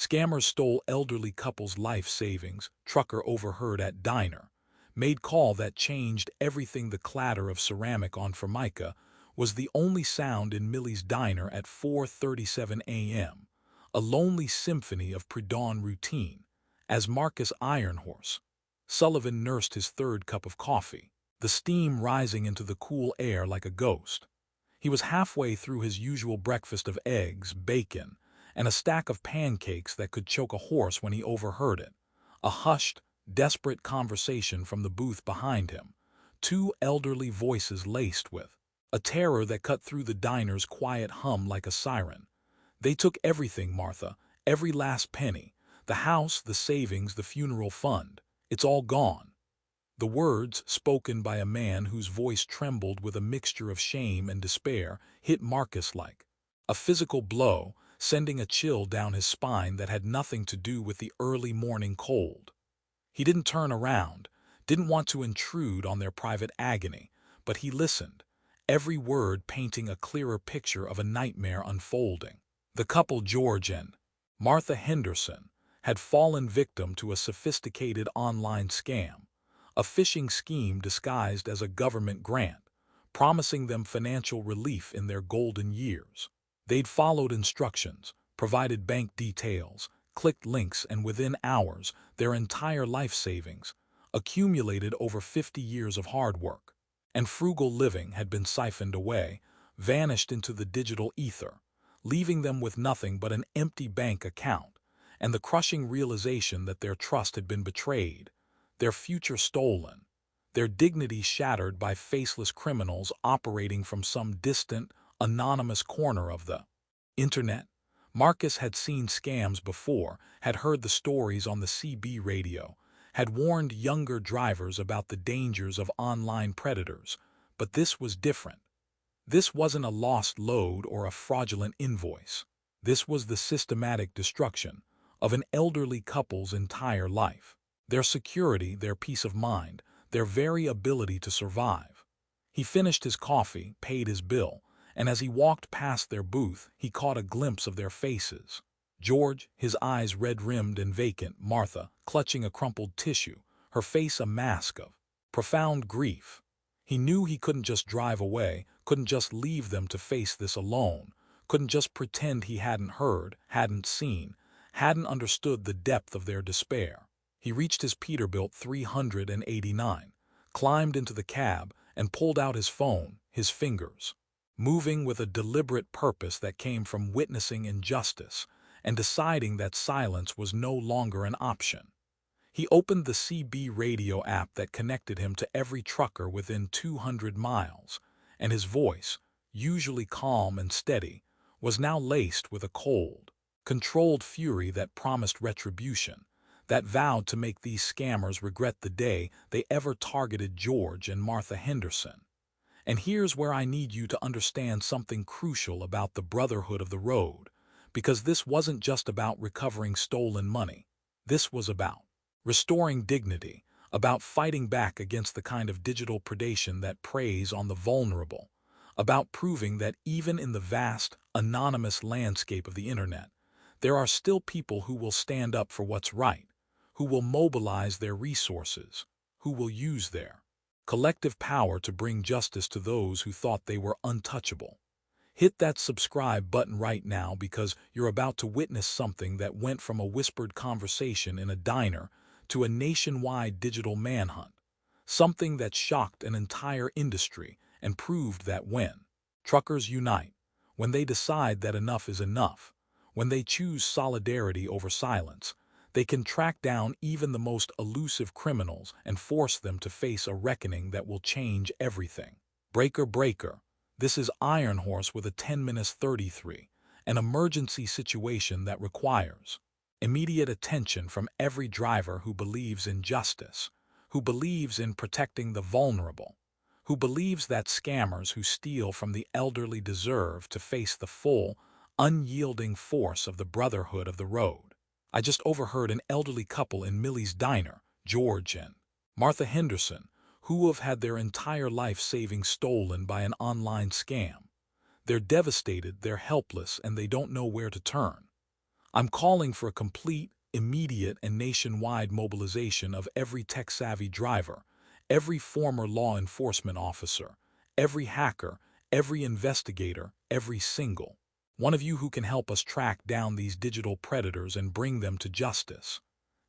Scammers stole elderly couple's life savings, trucker overheard at diner. Made call that changed everything. The clatter of ceramic on Formica was the only sound in Millie's diner at 4:37 a.m., a lonely symphony of pre-dawn routine. As Marcus Ironhorse Sullivan nursed his third cup of coffee, the steam rising into the cool air like a ghost. He was halfway through his usual breakfast of eggs, bacon, and a stack of pancakes that could choke a horse when he overheard it. A hushed, desperate conversation from the booth behind him, two elderly voices laced with a terror that cut through the diner's quiet hum like a siren. "They took everything, Martha, every last penny. The house, the savings, the funeral fund. It's all gone." The words, spoken by a man whose voice trembled with a mixture of shame and despair, hit Marcus like a physical blow, sending a chill down his spine that had nothing to do with the early morning cold. He didn't turn around, didn't want to intrude on their private agony, but he listened, every word painting a clearer picture of a nightmare unfolding. The couple, George and Martha Henderson, had fallen victim to a sophisticated online scam, a phishing scheme disguised as a government grant, promising them financial relief in their golden years. They'd followed instructions, provided bank details, clicked links, and within hours, their entire life savings, accumulated over 50 years of hard work and frugal living, had been siphoned away, vanished into the digital ether, leaving them with nothing but an empty bank account and the crushing realization that their trust had been betrayed, their future stolen, their dignity shattered by faceless criminals operating from some distant, anonymous corner of the internet. Marcus had seen scams before, had heard the stories on the CB radio, had warned younger drivers about the dangers of online predators, but this was different. This wasn't a lost load or a fraudulent invoice. This was the systematic destruction of an elderly couple's entire life, their security, their peace of mind, their very ability to survive. He finished his coffee, paid his bill, and as he walked past their booth, he caught a glimpse of their faces. George, his eyes red-rimmed and vacant; Martha, clutching a crumpled tissue, her face a mask of profound grief. He knew he couldn't just drive away, couldn't just leave them to face this alone, couldn't just pretend he hadn't heard, hadn't seen, hadn't understood the depth of their despair. He reached his Peterbilt 389, climbed into the cab, and pulled out his phone, his fingers moving with a deliberate purpose that came from witnessing injustice and deciding that silence was no longer an option. He opened the CB radio app that connected him to every trucker within 200 miles, and his voice, usually calm and steady, was now laced with a cold, controlled fury that promised retribution, that vowed to make these scammers regret the day they ever targeted George and Martha Henderson. And here's where I need you to understand something crucial about the Brotherhood of the Road, because this wasn't just about recovering stolen money. This was about restoring dignity, about fighting back against the kind of digital predation that preys on the vulnerable, about proving that even in the vast, anonymous landscape of the internet, there are still people who will stand up for what's right, who will mobilize their resources, who will use their collective power to bring justice to those who thought they were untouchable. Hit that subscribe button right now, because you're about to witness something that went from a whispered conversation in a diner to a nationwide digital manhunt, something that shocked an entire industry and proved that when truckers unite, when they decide that enough is enough, when they choose solidarity over silence, they can track down even the most elusive criminals and force them to face a reckoning that will change everything. Breaker. This is Ironhorse with a 10-minute 33, an emergency situation that requires immediate attention from every driver who believes in justice, who believes in protecting the vulnerable, who believes that scammers who steal from the elderly deserve to face the full, unyielding force of the Brotherhood of the Road. I just overheard an elderly couple in Millie's diner, George and Martha Henderson, who have had their entire life savings stolen by an online scam. They're devastated, they're helpless, and they don't know where to turn. I'm calling for a complete, immediate, and nationwide mobilization of every tech-savvy driver, every former law enforcement officer, every hacker, every investigator, every single one of you who can help us track down these digital predators and bring them to justice.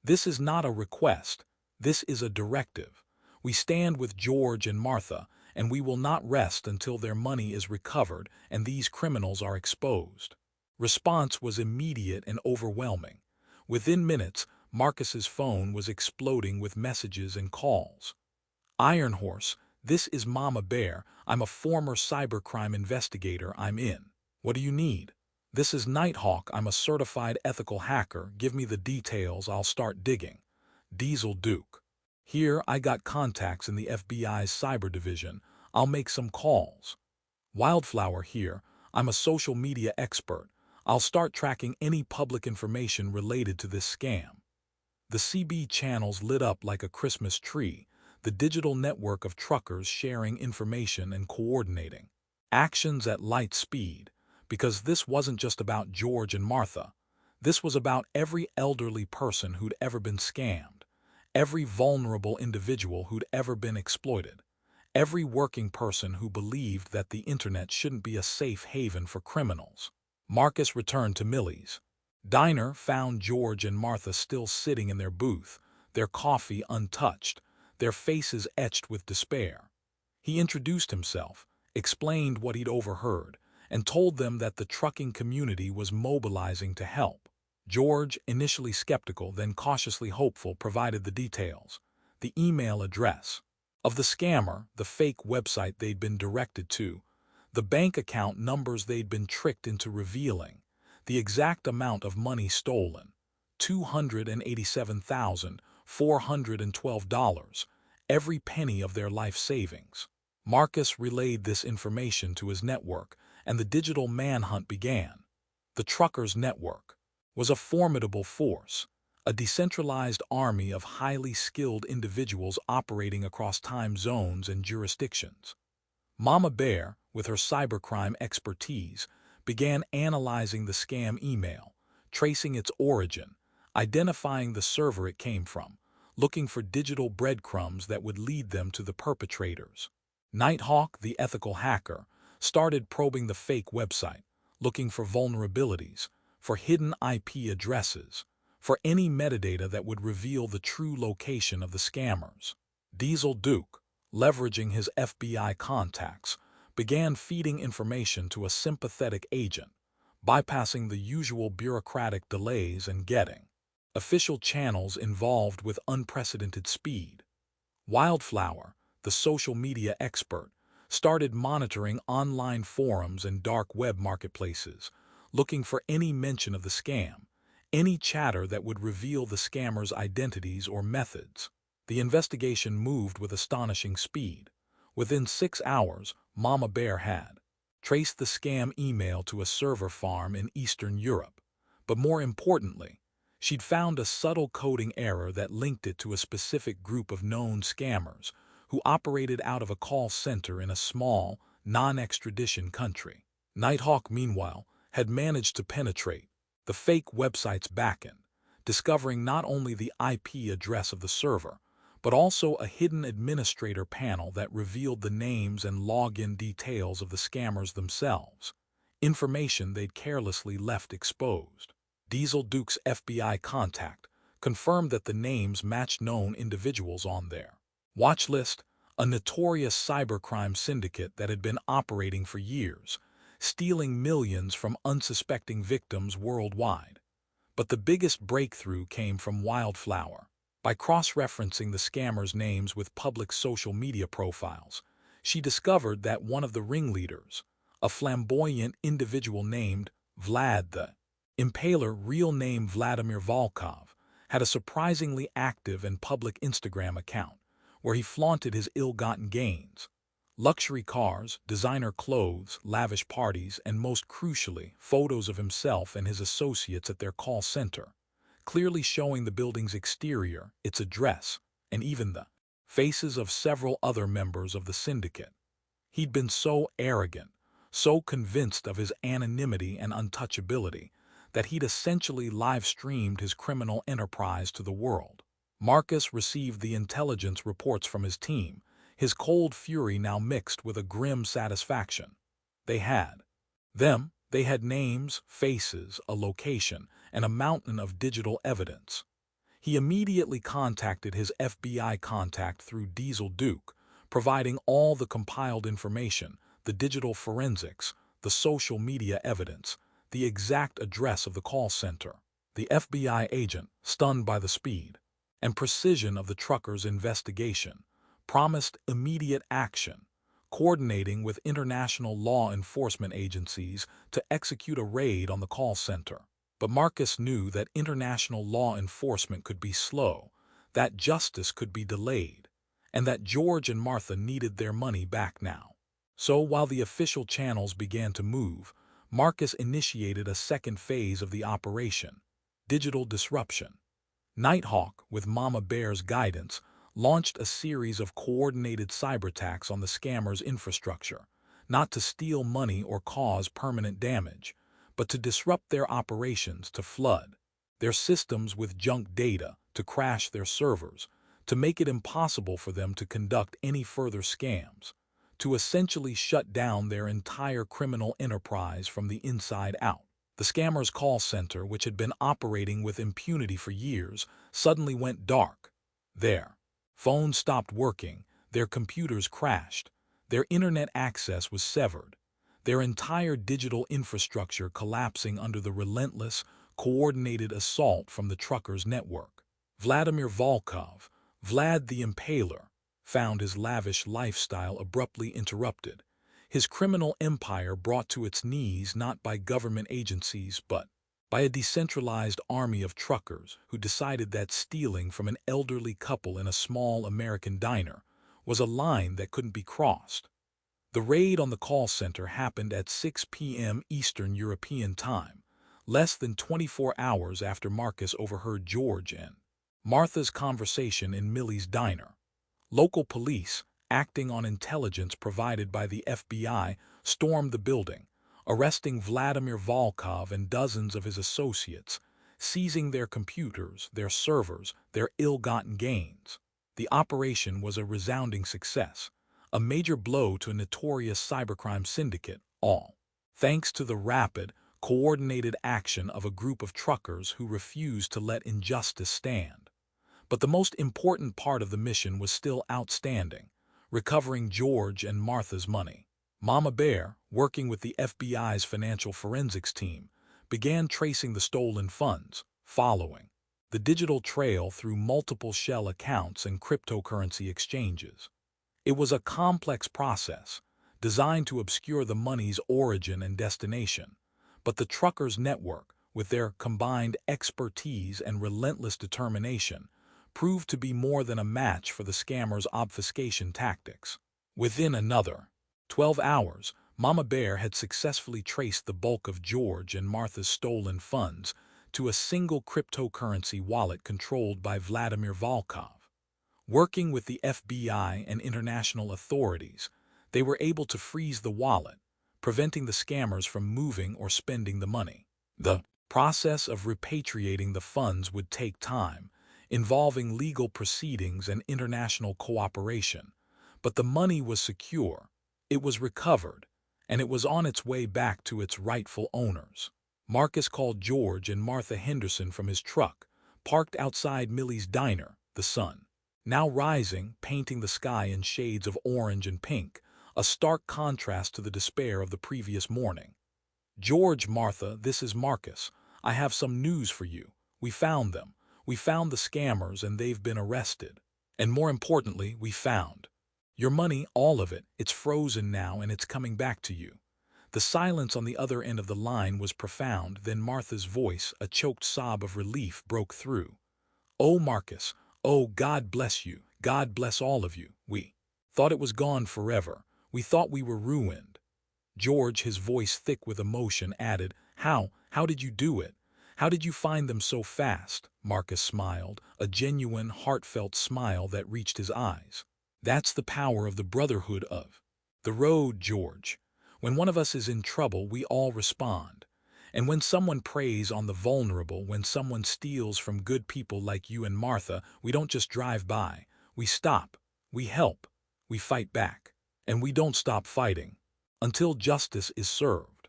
This is not a request. This is a directive. We stand with George and Martha, and we will not rest until their money is recovered and these criminals are exposed. Response was immediate and overwhelming. Within minutes, Marcus's phone was exploding with messages and calls. Iron Horse, this is Mama Bear. I'm a former cybercrime investigator. I'm in. What do you need? This is Nighthawk. I'm a certified ethical hacker. Give me the details. I'll start digging. Diesel Duke. Here, I got contacts in the FBI's cyber division. I'll make some calls. Wildflower here. I'm a social media expert. I'll start tracking any public information related to this scam. The CB channels lit up like a Christmas tree, the digital network of truckers sharing information and coordinating. Actions at light speed, because this wasn't just about George and Martha. This was about every elderly person who'd ever been scammed, every vulnerable individual who'd ever been exploited, every working person who believed that the internet shouldn't be a safe haven for criminals. Marcus returned to Millie's diner, found George and Martha still sitting in their booth, their coffee untouched, their faces etched with despair. He introduced himself, explained what he'd overheard, and told them that the trucking community was mobilizing to help. George, initially skeptical, then cautiously hopeful, provided the details, the email address of the scammer, the fake website they'd been directed to, the bank account numbers they'd been tricked into revealing, the exact amount of money stolen, $287,412, every penny of their life savings. Marcus relayed this information to his network, and the digital manhunt began. The Truckers' Network was a formidable force, a decentralized army of highly skilled individuals operating across time zones and jurisdictions. Mama Bear, with her cybercrime expertise, began analyzing the scam email, tracing its origin, identifying the server it came from, looking for digital breadcrumbs that would lead them to the perpetrators. Nighthawk, the ethical hacker, started probing the fake website, looking for vulnerabilities, for hidden IP addresses, for any metadata that would reveal the true location of the scammers. Diesel Duke, leveraging his FBI contacts, began feeding information to a sympathetic agent, bypassing the usual bureaucratic delays and getting official channels involved with unprecedented speed. Wildflower, the social media expert, started monitoring online forums and dark web marketplaces, looking for any mention of the scam, any chatter that would reveal the scammers' identities or methods. The investigation moved with astonishing speed. Within 6 hours, Mama Bear had traced the scam email to a server farm in Eastern Europe. But more importantly, she'd found a subtle coding error that linked it to a specific group of known scammers who operated out of a call center in a small, non-extradition country. Nighthawk, meanwhile, had managed to penetrate the fake website's backend, discovering not only the IP address of the server, but also a hidden administrator panel that revealed the names and login details of the scammers themselves, information they'd carelessly left exposed. Diesel Duke's FBI contact confirmed that the names matched known individuals on their watch list, a notorious cybercrime syndicate that had been operating for years, stealing millions from unsuspecting victims worldwide. But the biggest breakthrough came from Wildflower. By cross-referencing the scammers' names with public social media profiles, she discovered that one of the ringleaders, a flamboyant individual named Vlad the Impaler, real name Vladimir Volkov, had a surprisingly active and public Instagram account where he flaunted his ill-gotten gains. Luxury cars, designer clothes, lavish parties, and most crucially, photos of himself and his associates at their call center, clearly showing the building's exterior, its address, and even the faces of several other members of the syndicate. He'd been so arrogant, so convinced of his anonymity and untouchability, that he'd essentially live-streamed his criminal enterprise to the world. Marcus received the intelligence reports from his team, his cold fury now mixed with a grim satisfaction. They had they had names, faces, a location, and a mountain of digital evidence. He immediately contacted his FBI contact through Diesel Duke, providing all the compiled information, the digital forensics, the social media evidence, the exact address of the call center. The FBI agent, stunned by the speed and precision of the trucker's investigation, promised immediate action, coordinating with international law enforcement agencies to execute a raid on the call center. But Marcus knew that international law enforcement could be slow, that justice could be delayed, and that George and Martha needed their money back now. So while the official channels began to move, Marcus initiated a second phase of the operation: digital disruption. Nighthawk, with Mama Bear's guidance, launched a series of coordinated cyberattacks on the scammers' infrastructure, not to steal money or cause permanent damage, but to disrupt their operations, to flood their systems with junk data, to crash their servers, to make it impossible for them to conduct any further scams, to essentially shut down their entire criminal enterprise from the inside out. The scammers' call center, which had been operating with impunity for years, suddenly went dark. Their phones stopped working, their computers crashed, their internet access was severed, their entire digital infrastructure collapsing under the relentless, coordinated assault from the truckers' network. Vladimir Volkov, Vlad the Impaler, found his lavish lifestyle abruptly interrupted, his criminal empire brought to its knees not by government agencies but by a decentralized army of truckers who decided that stealing from an elderly couple in a small American diner was a line that couldn't be crossed. The raid on the call center happened at 6 p.m. Eastern European Time, less than 24 hours after Marcus overheard George and Martha's conversation in Millie's diner. Local police, acting on intelligence provided by the FBI, stormed the building, arresting Vladimir Volkov and dozens of his associates, seizing their computers, their servers, their ill-gotten gains. The operation was a resounding success, a major blow to a notorious cybercrime syndicate, all thanks to the rapid, coordinated action of a group of truckers who refused to let injustice stand. But the most important part of the mission was still outstanding: recovering George and Martha's money. Mama Bear, working with the FBI's financial forensics team, began tracing the stolen funds, following the digital trail through multiple shell accounts and cryptocurrency exchanges. It was a complex process, designed to obscure the money's origin and destination, but the truckers' network, with their combined expertise and relentless determination, proved to be more than a match for the scammers' obfuscation tactics. Within another 12 hours, Mama Bear had successfully traced the bulk of George and Martha's stolen funds to a single cryptocurrency wallet controlled by Vladimir Volkov. Working with the FBI and international authorities, they were able to freeze the wallet, preventing the scammers from moving or spending the money. The process of repatriating the funds would take time, involving legal proceedings and international cooperation, but the money was secure, it was recovered, and it was on its way back to its rightful owners. Marcus called George and Martha Henderson from his truck, parked outside Millie's diner, the sun now rising, painting the sky in shades of orange and pink, a stark contrast to the despair of the previous morning. "George, Martha, this is Marcus. I have some news for you. We found them. We found the scammers and they've been arrested. And more importantly, we found your money, all of it. It's frozen now and it's coming back to you." The silence on the other end of the line was profound. Then Martha's voice, a choked sob of relief, broke through. "Oh, Marcus, oh, God bless you. God bless all of you. We thought it was gone forever. We thought we were ruined." George, his voice thick with emotion, added, How did you do it? How did you find them so fast?" Marcus smiled, a genuine, heartfelt smile that reached his eyes. "That's the power of the brotherhood of the road, George. When one of us is in trouble, we all respond. And when someone preys on the vulnerable, when someone steals from good people like you and Martha, we don't just drive by. We stop, we help, we fight back, and we don't stop fighting until justice is served.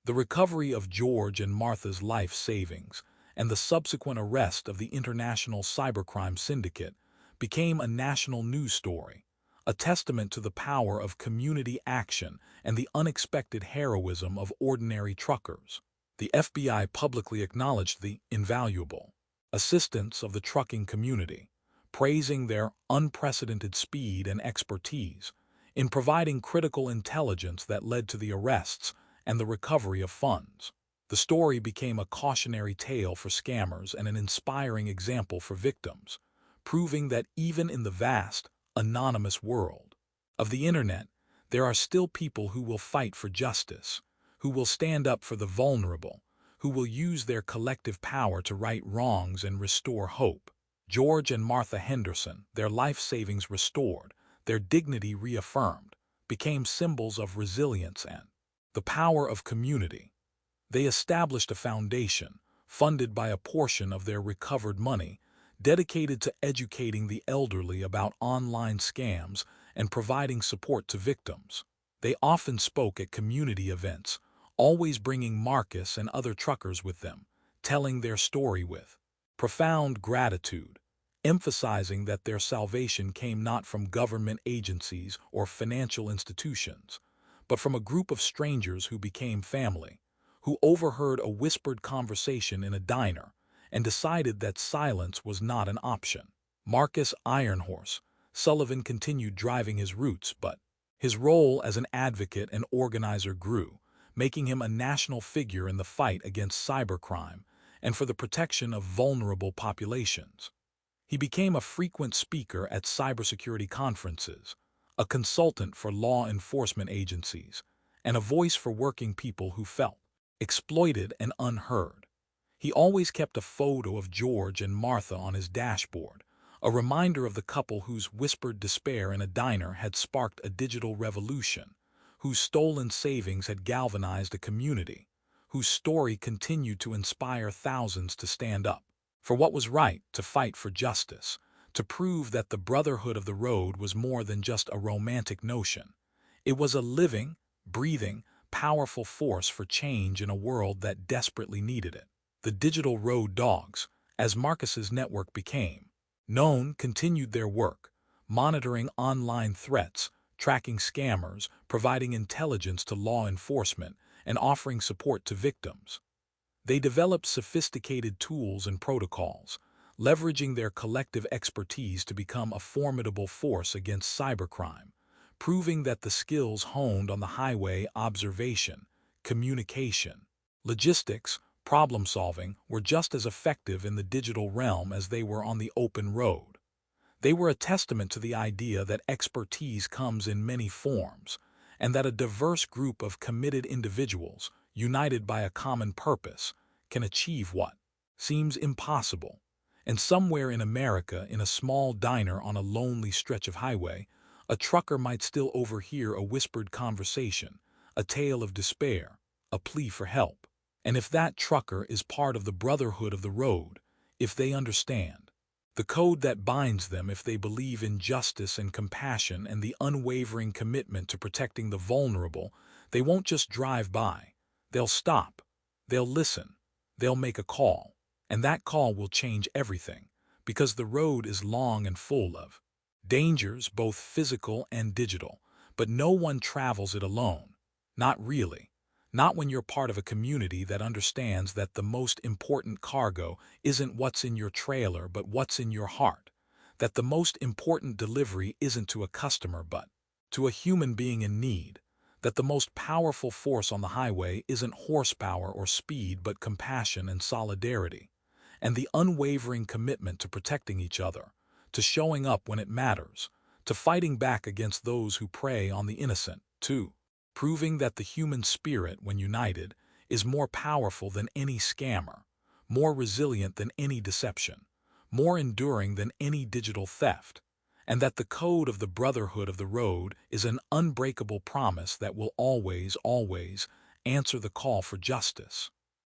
The recovery of George and Martha's life savings and the subsequent arrest of the international cybercrime syndicate became a national news story, a testament to the power of community action and the unexpected heroism of ordinary truckers. The FBI publicly acknowledged the invaluable assistance of the trucking community, praising their unprecedented speed and expertise in providing critical intelligence that led to the arrests and the recovery of funds. The story became a cautionary tale for scammers and an inspiring example for victims, proving that even in the vast, anonymous world of the internet, there are still people who will fight for justice, who will stand up for the vulnerable, who will use their collective power to right wrongs and restore hope. George and Martha Henderson, their life savings restored, their dignity reaffirmed, became symbols of resilience and the power of community. They established a foundation, funded by a portion of their recovered money, dedicated to educating the elderly about online scams and providing support to victims. They often spoke at community events, always bringing Marcus and other truckers with them, telling their story with profound gratitude, emphasizing that their salvation came not from government agencies or financial institutions, but from a group of strangers who became family, who overheard a whispered conversation in a diner and decided that silence was not an option. Marcus Ironhorse Sullivan continued driving his routes, but his role as an advocate and organizer grew, making him a national figure in the fight against cybercrime and for the protection of vulnerable populations. He became a frequent speaker at cybersecurity conferences, a consultant for law enforcement agencies, and a voice for working people who felt exploited and unheard. He always kept a photo of George and Martha on his dashboard, a reminder of the couple whose whispered despair in a diner had sparked a digital revolution, whose stolen savings had galvanized a community, whose story continued to inspire thousands to stand up for what was right, to fight for justice, to prove that the brotherhood of the road was more than just a romantic notion. It was a living, breathing, powerful force for change in a world that desperately needed it. The digital road dogs, as Marcus's network became known, continued their work, monitoring online threats, tracking scammers, providing intelligence to law enforcement, and offering support to victims. They developed sophisticated tools and protocols, leveraging their collective expertise to become a formidable force against cybercrime, proving that the skills honed on the highway, observation, communication, logistics, problem-solving, were just as effective in the digital realm as they were on the open road. They were a testament to the idea that expertise comes in many forms, and that a diverse group of committed individuals, united by a common purpose, can achieve what seems impossible. And somewhere in America, in a small diner on a lonely stretch of highway, a trucker might still overhear a whispered conversation, a tale of despair, a plea for help. And if that trucker is part of the brotherhood of the road, if they understand the code that binds them, if they believe in justice and compassion and the unwavering commitment to protecting the vulnerable, they won't just drive by. They'll stop. They'll listen. They'll make a call. And that call will change everything, because the road is long and full of dangers, both physical and digital. But no one travels it alone. Not really. Not when you're part of a community that understands that the most important cargo isn't what's in your trailer but what's in your heart, that the most important delivery isn't to a customer but to a human being in need, that the most powerful force on the highway isn't horsepower or speed but compassion and solidarity, and the unwavering commitment to protecting each other, to showing up when it matters, to fighting back against those who prey on the innocent, too. Proving that the human spirit, when united, is more powerful than any scammer, more resilient than any deception, more enduring than any digital theft, and that the code of the brotherhood of the road is an unbreakable promise that will always, always answer the call for justice.